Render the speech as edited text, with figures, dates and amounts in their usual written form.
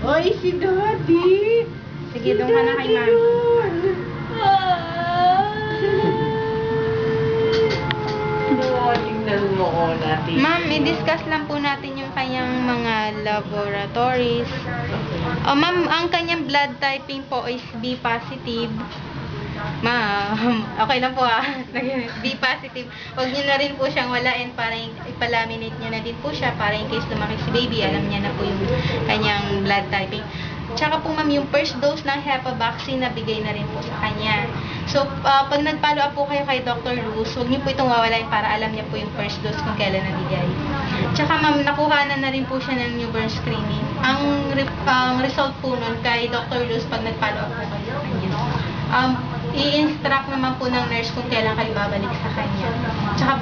Oy, si Daddy! Sige, doon ka na kay ma'am. Tingnan mo ko natin. Ma'am, i-discuss lang po natin yung kanyang mga laboratories. Ma'am, ang kanyang blood typing po is B positive. Ma'am, okay lang po B positive. Huwag niyo na rin po siyang walain para ipalaminate niyo na din po siya para in case lumaki si baby, alam niya na po yung kanyang blood typing. Tsaka po ma'am, yung first dose ng HEPA vaccine na bigay na rin po sa kanya. So, pag nag-follow up po kayo kay Dr. Luz, huwag niyo po itong wawalain para alam niya po yung first dose kung kailan nabigay. Tsaka ma'am, nakuha na rin po siya ng newborn screening. Ang result po nun kay Dr. Luz pag nag-follow up po kayo sa kanya. I-instruct naman po ng nurse kung kailan kayo babalik sa kanya. Tsaka